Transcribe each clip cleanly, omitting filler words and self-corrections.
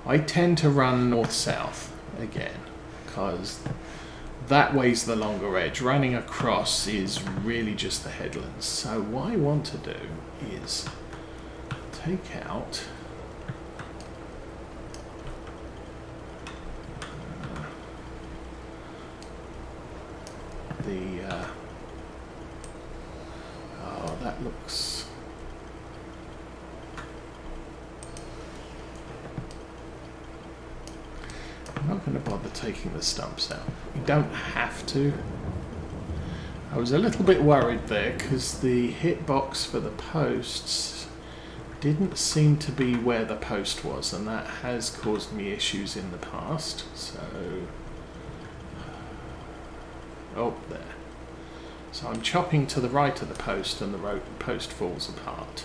I tend to run north-south again, because that way's the longer edge. Running across is really just the headlands. So what I want to do is take out oh, that looks... I'm not going to bother taking the stumps out. You don't have to. I was a little bit worried there because the hitbox for the posts didn't seem to be where the post was, and that has caused me issues in the past. So, oh, there. So I'm chopping to the right of the post, and the post falls apart.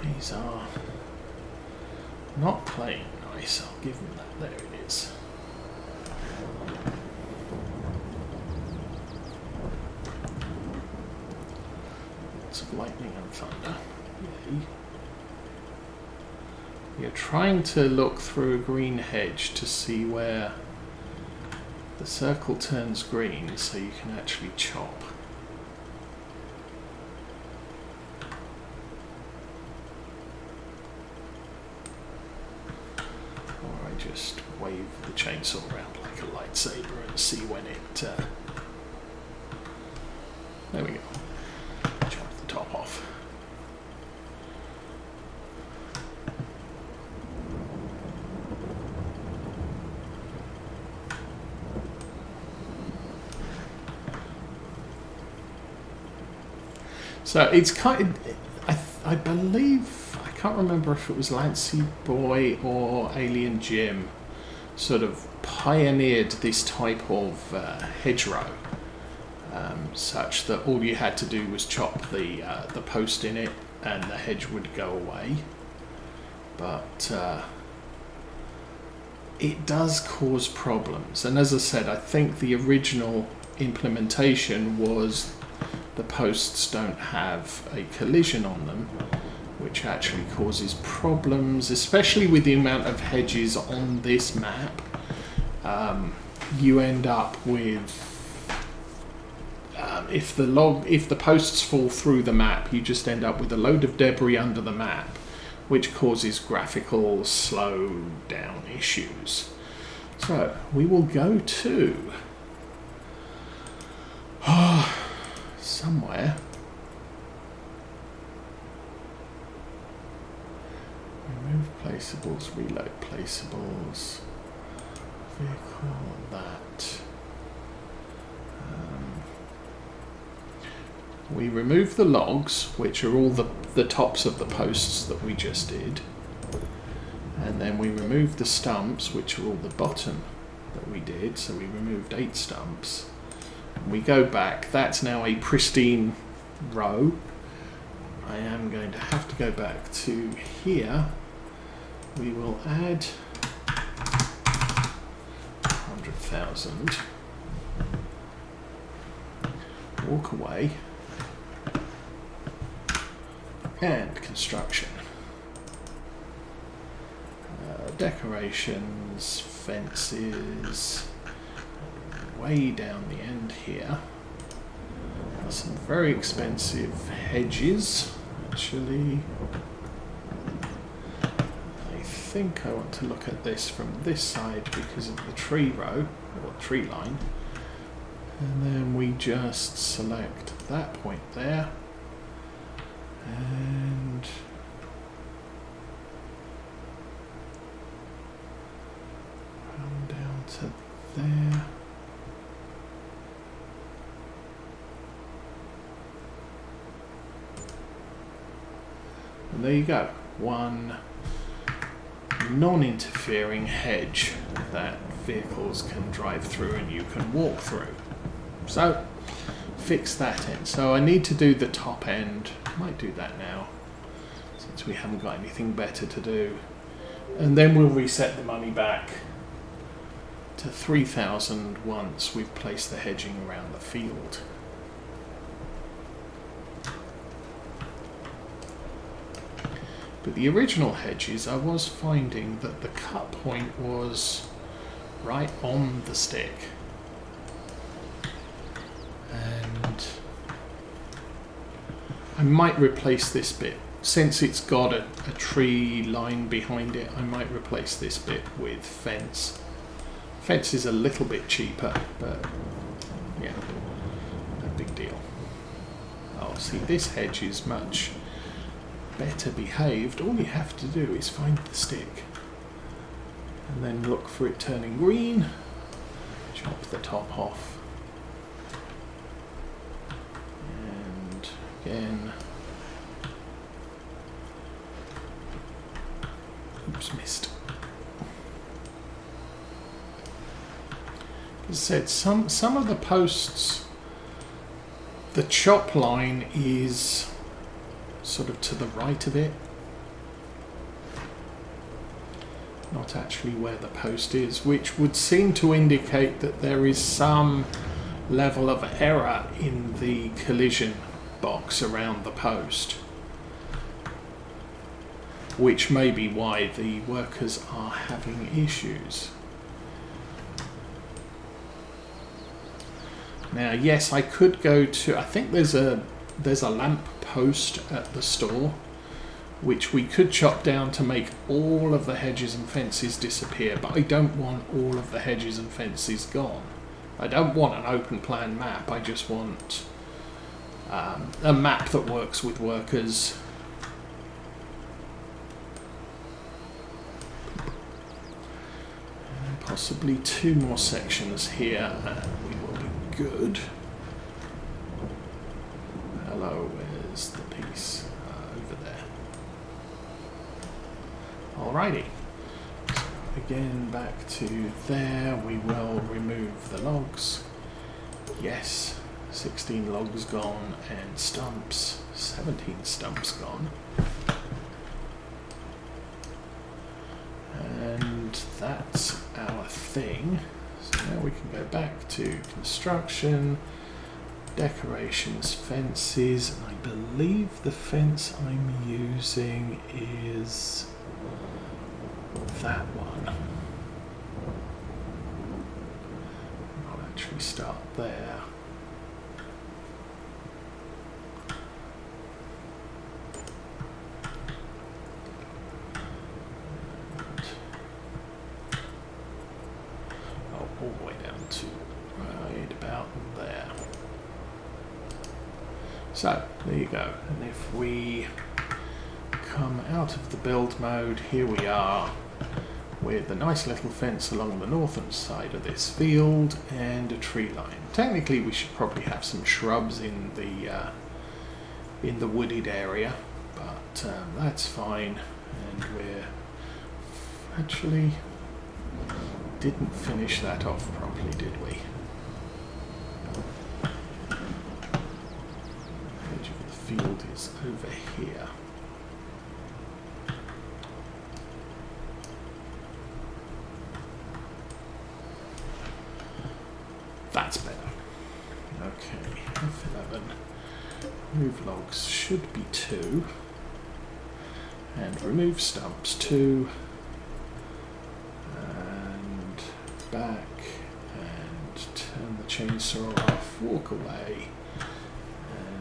These are not playing nice, I'll give them that. There it is. Lots of lightning and thunder. Yay. You're trying to look through a green hedge to see where the circle turns green so you can actually chop. Just wave the chainsaw around like a lightsaber and see when it... there we go. Chop the top off. So it's kind of... I believe... I can't remember if it was Lancy Boy or Alien Jim sort of pioneered this type of hedgerow, such that all you had to do was chop the post in it and the hedge would go away. But it does cause problems, and as I said, I think the original implementation was the posts don't have a collision on them, which actually causes problems, especially with the amount of hedges on this map. You end up with, if the posts fall through the map, you just end up with a load of debris under the map, which causes graphical slow down issues. So we will go to somewhere. Remove placeables, reload placeables, vehicle, that. We remove the logs, which are all the tops of the posts that we just did. And then we remove the stumps, which are all the bottom that we did. So we removed 8 stumps. And we go back. That's now a pristine row. I am going to have to go back to here. We will add 100,000. Walk away. And construction. Decorations, fences. Way down the end here. Some very expensive hedges, actually. I think I want to look at this from this side because of the tree row, or tree line. And then we just select that point there. And run down to there. And there you go, one non-interfering hedge that vehicles can drive through and you can walk through. So, fix that end. So I need to do the top end. I might do that now. since we haven't got anything better to do. And then we'll reset the money back to 3,000 once we've placed the hedging around the field. But the original hedges, I was finding that the cut point was right on the stick. And I might replace this bit. Since it's got a tree line behind it, I might replace this bit with fence. Fence is a little bit cheaper, but yeah, no big deal. Oh, see, this hedge is much better behaved. All you have to do is find the stick and then look for it turning green, chop the top off, and again, oops, missed. As I said, some of the posts, the chop line is sort of to the right of it, not actually where the post is, which would seem to indicate that there is some level of error in the collision box around the post, which may be why the workers are having issues. Now, yes, I could go to, I think there's a lamp post at the store which we could chop down to make all of the hedges and fences disappear, but I don't want all of the hedges and fences gone. I don't want an open plan map, I just want a map that works with workers. And possibly 2 more sections here and we will be good. Hello, where's the piece? Over there. Alrighty. So again, back to there. We will remove the logs. Yes, 16 logs gone and stumps. 17 stumps gone. And that's our thing. So now we can go back to construction, decorations, fences, and I believe the fence I'm using is that one. I'll actually start there. All the way down to right about there. So there you go. And if we come out of the build mode, here we are with a nice little fence along the northern side of this field and a tree line. Technically we should probably have some shrubs in the wooded area, but that's fine. And we're actually didn't finish that off properly, did we? The edge of the field is over here. That's better. Okay, F11. Remove logs should be 2. And remove stumps 2. And back. And turn the chainsaw off. Walk away.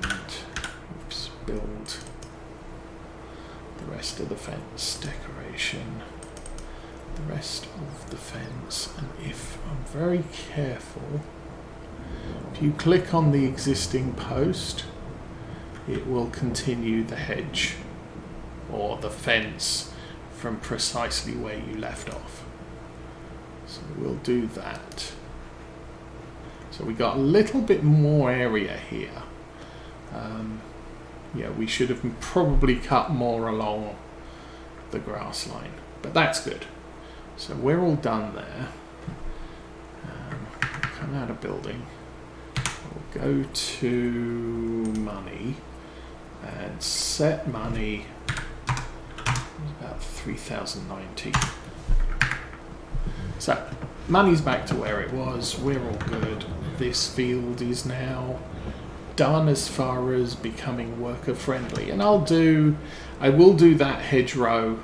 And oops, build the rest of the fence decoration. The rest of the fence. And if I'm very careful, if you click on the existing post, it will continue the hedge or the fence from precisely where you left off. So we'll do that. So we got a little bit more area here. Yeah, we should have probably cut more along the grass line, but that's good. So we're all done there. Come out of building. We'll go to money and set money 3,090. So money's back to where it was. We're all good. This field is now done as far as becoming worker friendly, and I will do that hedgerow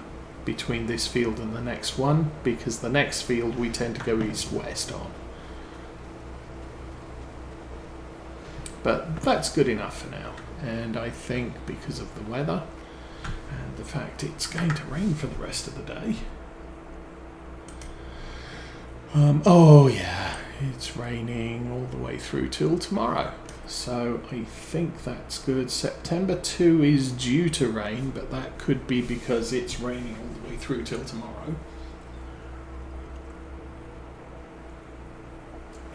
between this field and the next one, because the next field we tend to go east-west on. But that's good enough for now, and I think because of the weather and the fact it's going to rain for the rest of the day. Oh yeah, it's raining all the way through till tomorrow. So I think that's good. September 2 is due to rain, but that could be because it's raining all the way through till tomorrow.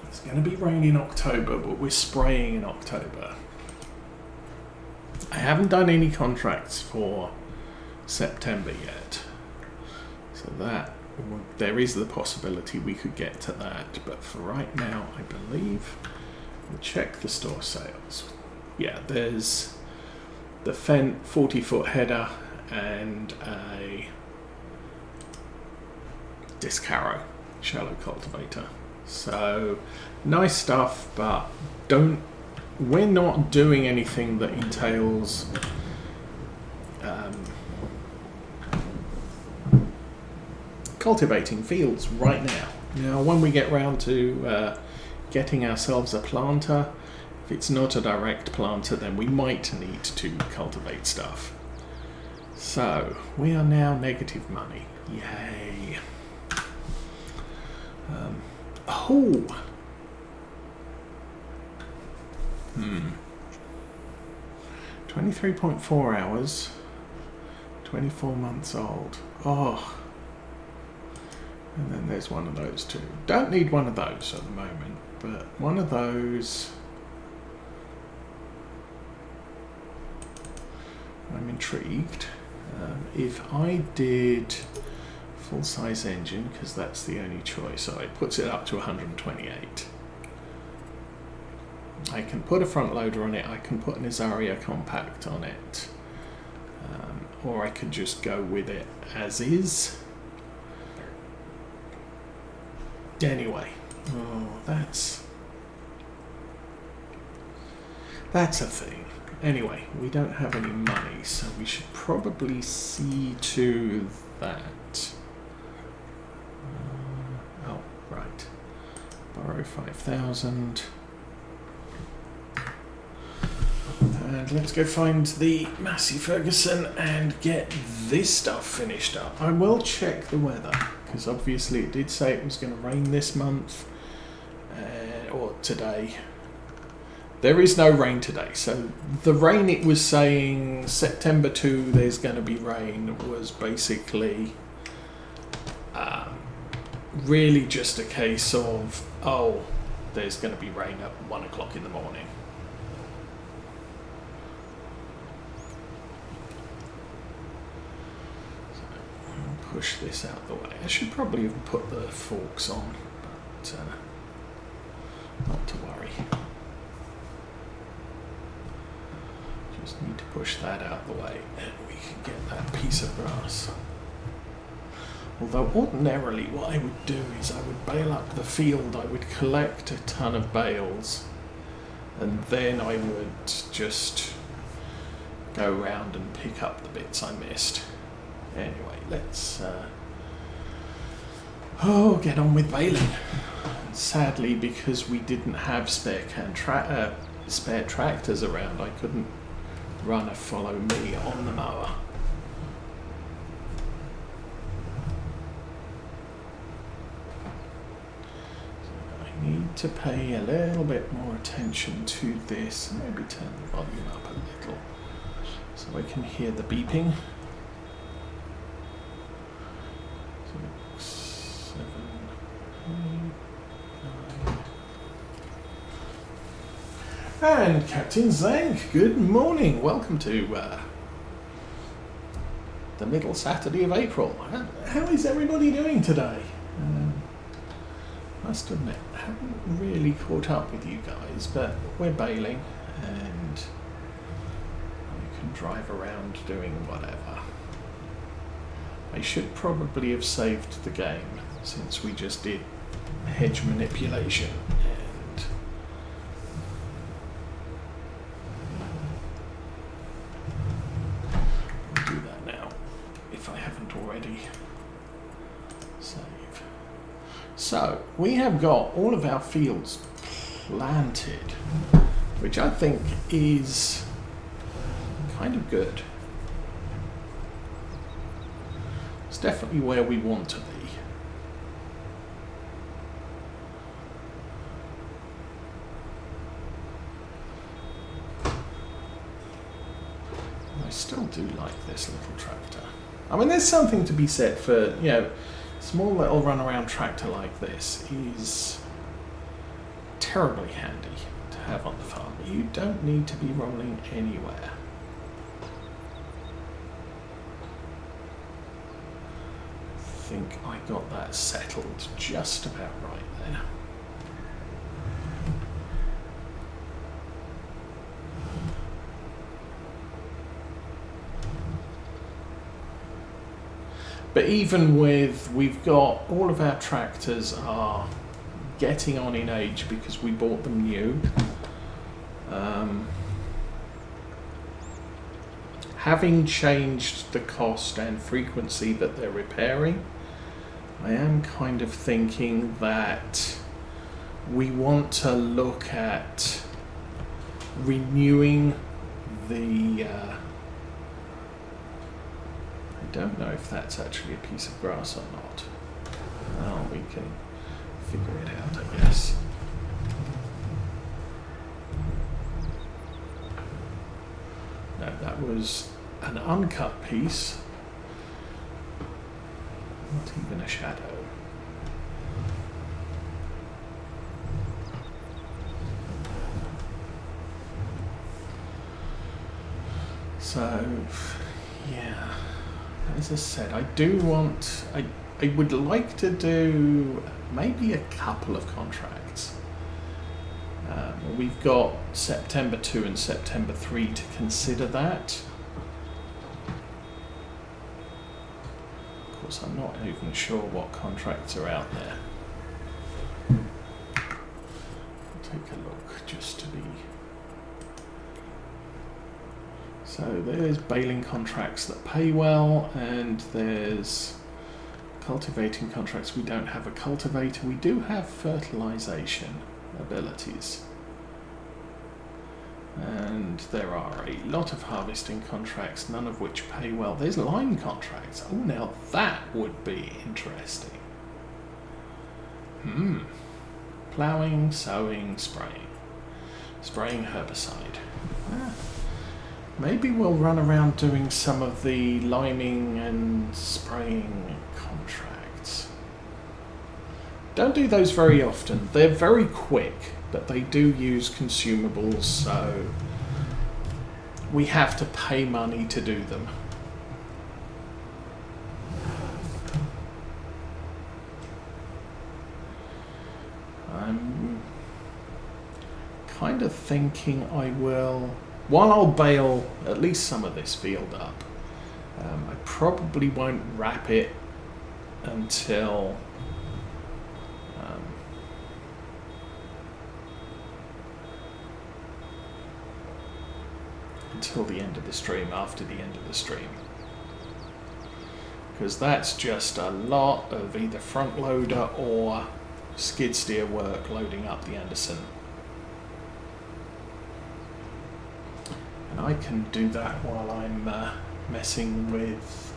It's going to be rain in October, but we're spraying in October. I haven't done any contracts for September yet. So that there is the possibility we could get to that. But for right now, I believe... We'll check the store sales. Yeah, there's the Fendt 40-foot header and a disc harrow shallow cultivator. So nice stuff, but we're not doing anything that entails cultivating fields right now. Now, when we get round to getting ourselves a planter, if it's not a direct planter, then we might need to cultivate stuff. So we are now negative money. Yay. 23.4 hours, 24 months old. Oh. And then there's one of those too. Don't need one of those at the moment, but one of those I'm intrigued. If I did full-size engine, because that's the only choice, so it puts it up to 128. I can put a front loader on it, I can put an Azaria compact on it, or I could just go with it as is. Anyway, that's a thing. Anyway, we don't have any money, so we should probably see to that. Oh, right. Borrow 5,000. And let's go find the Massey Ferguson and get this stuff finished up. I will check the weather, because obviously it did say it was going to rain this month, or today. There is no rain today, so the rain it was saying September 2 there's going to be rain was basically really just a case of, oh, there's going to be rain at 1 o'clock in the morning. So I'll push this out the way. I should probably have put the forks on, but not to worry. Just need to push that out the way and we can get that piece of grass. Although ordinarily what I would do is I would bale up the field, I would collect a ton of bales, and then I would just go around and pick up the bits I missed. Anyway, let's get on with baling. Sadly, because we didn't have spare tractors around, I couldn't run a follow me on the mower. Need to pay a little bit more attention to this, maybe turn the volume up a little so I can hear the beeping. 6, 7, 8, 9. And Captain Zank, good morning. Welcome to the middle Saturday of April. How is everybody doing today? Must admit, I haven't really caught up with you guys, but we're bailing and I can drive around doing whatever. I should probably have saved the game since we just did hedge manipulation. And I'll do that now if I haven't already. Save. So we have got all of our fields planted, which I think is kind of good. It's definitely where we want to be. I still do like this little tractor. I mean, there's something to be said for, you know, small little run-around tractor like this is terribly handy to have on the farm. You don't need to be rolling anywhere. I think I got that settled just about right there. But even with, we've got all of our tractors are getting on in age because we bought them new. Having changed the cost and frequency that they're repairing, I am kind of thinking that we want to look at renewing the I don't know if that's actually a piece of grass or not. Well, we can figure it out, I guess. No, that was an uncut piece. Not even a shadow. So, yeah. As I said, I do want, I would like to do maybe a couple of contracts. We've got September 2 and September 3 to consider that. Of course, I'm not even sure what contracts are out there. I'll take a look just to be... So there's baling contracts that pay well, and there's cultivating contracts. We don't have a cultivator. We do have fertilization abilities. And there are a lot of harvesting contracts, none of which pay well. There's line contracts. Oh, now that would be interesting. Ploughing, sowing, spraying. Spraying herbicide. Maybe we'll run around doing some of the liming and spraying contracts. Don't do those very often. They're very quick, but they do use consumables, so we have to pay money to do them. I'm kind of thinking I will... While I'll bale at least some of this field up, I probably won't wrap it until the end of the stream, after the end of the stream. Because that's just a lot of either front loader or skid steer work loading up the Anderson. And I can do that while I'm messing with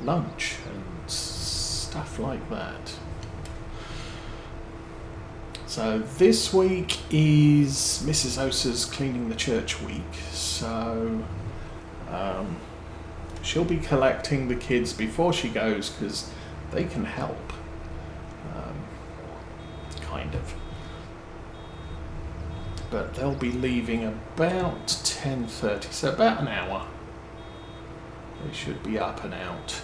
lunch and stuff like that. So this week is Mrs. Osa's cleaning the church week, so she'll be collecting the kids before she goes because they can help, kind of. But they'll be leaving about 10:30, so about an hour. They should be up and out.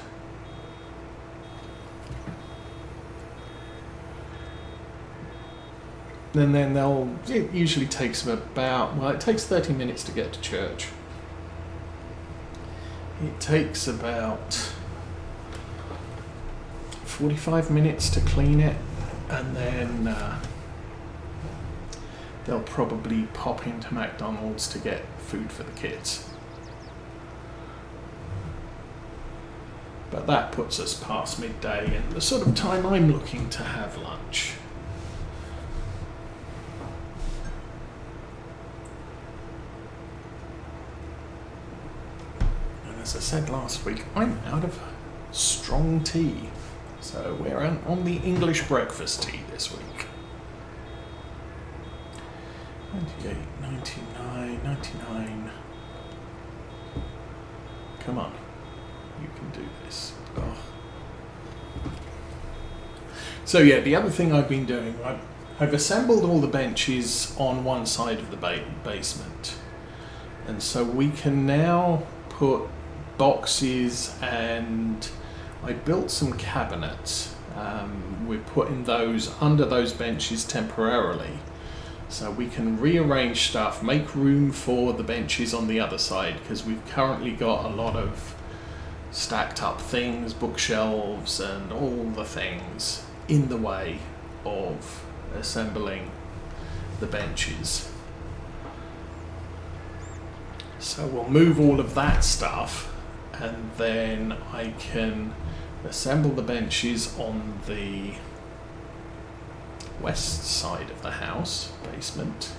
And then it usually takes them about, well, it takes 30 minutes to get to church. It takes about 45 minutes to clean it, and then they'll probably pop into McDonald's to get food for the kids. But that puts us past midday and the sort of time I'm looking to have lunch. And as I said last week, I'm out of strong tea. So we're on the English breakfast tea this week. 98, 99, 99. Come on. You can do this. Oh. So yeah, the other thing I've been doing, I've assembled all the benches on one side of the basement. And so we can now put boxes, and I built some cabinets. We're putting those under those benches temporarily. So we can rearrange stuff, make room for the benches on the other side, because we've currently got a lot of stacked up things, bookshelves and all the things in the way of assembling the benches. So we'll move all of that stuff, and then I can assemble the benches on the west side of the house, basement,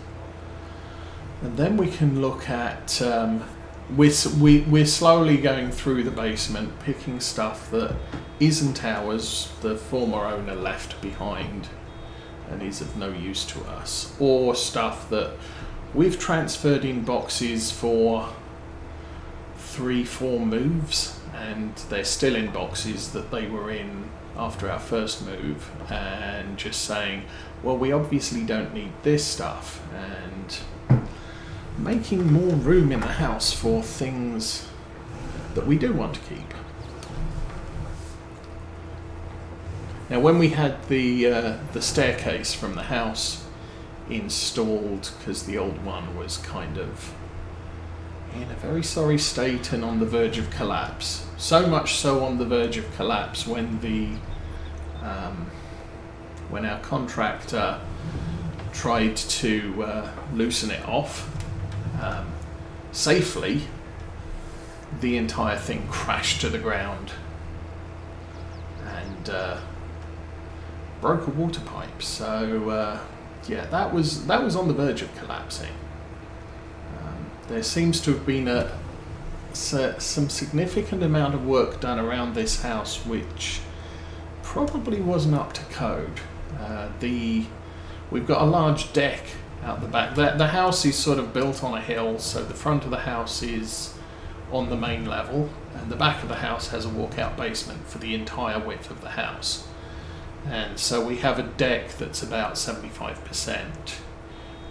and then we can look at we're slowly going through the basement, picking stuff that isn't ours, the former owner left behind and is of no use to us, or stuff that we've transferred in boxes for 3-4 moves, and they're still in boxes that they were in after our first move, and just saying, well, we obviously don't need this stuff, and making more room in the house for things that we do want to keep. Now, when we had the staircase from the house installed, because the old one was kind of in a very sorry state and on the verge of collapse, so much so on the verge of collapse when our contractor tried to loosen it off safely, the entire thing crashed to the ground and broke a water pipe. So yeah, that was on the verge of collapsing. There seems to have been some significant amount of work done around this house, which probably wasn't up to code. We've got a large deck out the back. The house is sort of built on a hill, so the front of the house is on the main level, and the back of the house has a walkout basement for the entire width of the house. And so we have a deck that's about 75%.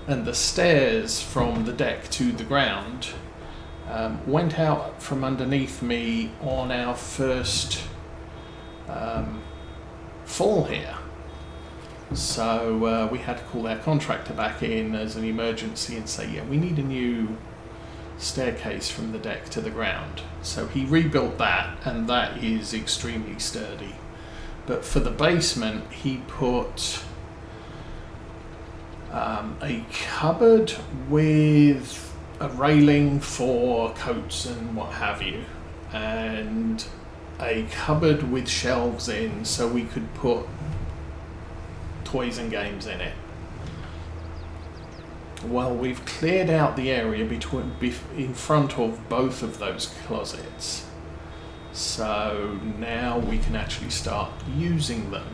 And the stairs from the deck to the ground went out from underneath me on our first fall here. So we had to call our contractor back in as an emergency and say, yeah, we need a new staircase from the deck to the ground. So he rebuilt that, and that is extremely sturdy. But for the basement, he put a cupboard with a railing for coats and what have you, and a cupboard with shelves in so we could put toys and games in it. Well, we've cleared out the area in front of both of those closets, so now we can actually start using them.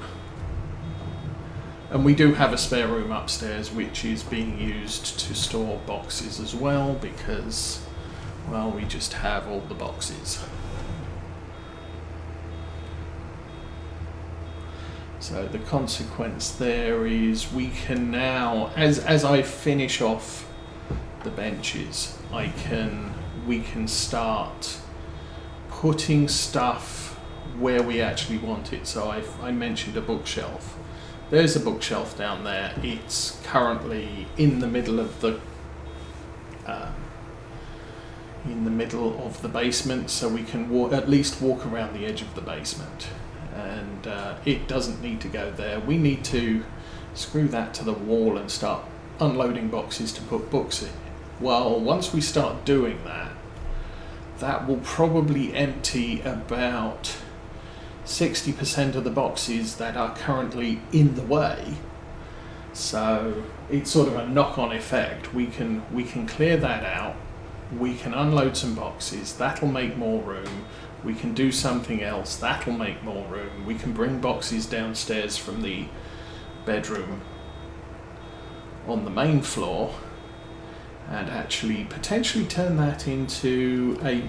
And we do have a spare room upstairs which is being used to store boxes as well, because, well, we just have all the boxes. So the consequence there is we can now, as I finish off the benches, we can start putting stuff where we actually want it. So I mentioned a bookshelf. There's a bookshelf down there. It's currently in the middle of the in the middle of the basement, so we can at least walk around the edge of the basement. And it doesn't need to go there. We need to screw that to the wall and start unloading boxes to put books in. Well, once we start doing that, that will probably empty about 60% of the boxes that are currently in the way. So it's sort of a knock-on effect. We can clear that out. We can unload some boxes. That'll make more room. We can do something else. That'll make more room. We can bring boxes downstairs from the bedroom on the main floor and actually potentially turn that into a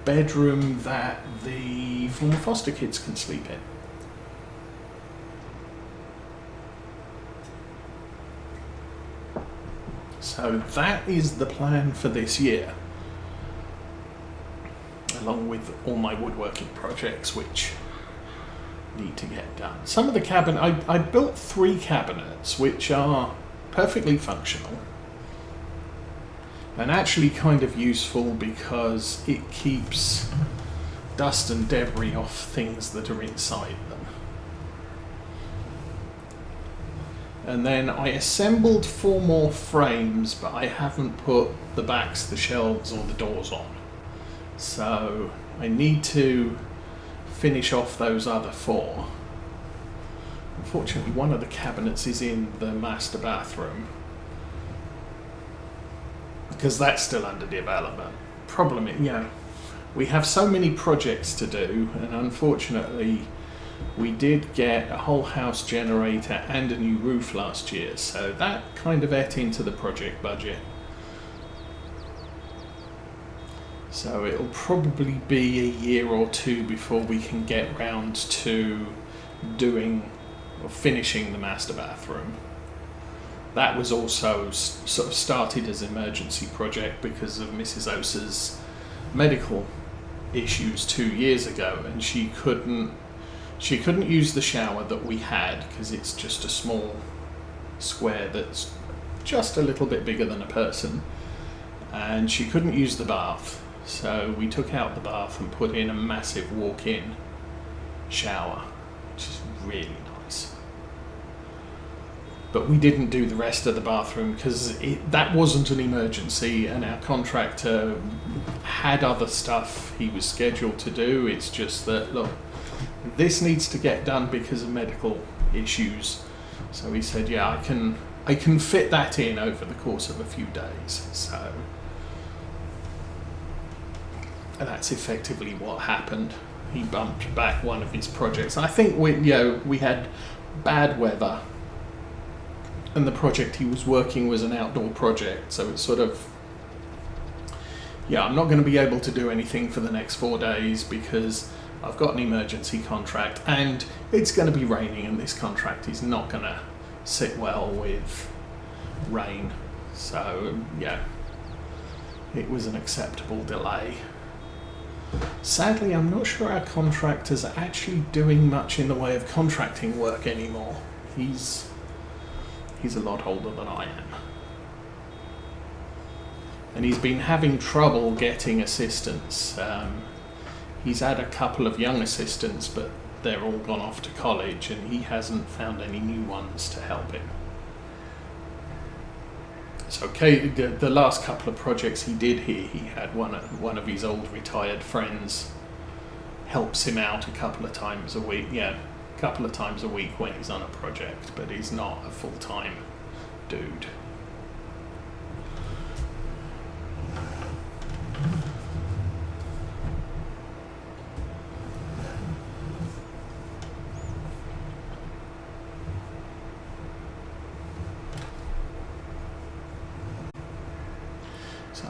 bedroom that the former foster kids can sleep in. So that is the plan for this year, along with all my woodworking projects which need to get done. Some of the I built 3 cabinets which are perfectly functional and actually kind of useful because it keeps dust and debris off things that are inside them. And then I assembled 4 more frames, but I haven't put the backs, the shelves or the doors on. So I need to finish off those other 4. Unfortunately, one of the cabinets is in the master bathroom because that's still under development. Problem is, we have so many projects to do, and unfortunately we did get a whole house generator and a new roof last year, so that kind of ate into the project budget. So it'll probably be a year or 2 before we can get round to doing or finishing the master bathroom. That was also sort of started as an emergency project because of Mrs. Osa's medical issues 2 years ago, and she couldn't use the shower that we had because it's just a small square that's just a little bit bigger than a person, and she couldn't use the bath. So we took out the bath and put in a massive walk-in shower, which is really nice. But we didn't do the rest of the bathroom because that wasn't an emergency, and our contractor had other stuff he was scheduled to do. It's just that, look, this needs to get done because of medical issues. So he said, yeah, I can fit that in over the course of a few days. So and that's effectively what happened. He bumped back one of his projects. I think we had bad weather, and the project he was working was an outdoor project, so it's sort of, I'm not going to be able to do anything for the next 4 days because I've got an emergency contract and it's going to be raining, and this contract is not going to sit well with rain. So it was an acceptable delay. Sadly, I'm not sure our contractor's actually doing much in the way of contracting work anymore. He's a lot older than I am. And he's been having trouble getting assistants. He's had a couple of young assistants, but they're all gone off to college, and he hasn't found any new ones to help him. So the last couple of projects he did here, he had one of his old retired friends helps him out a couple of times a week. When he's on a project, but he's not a full-time dude. So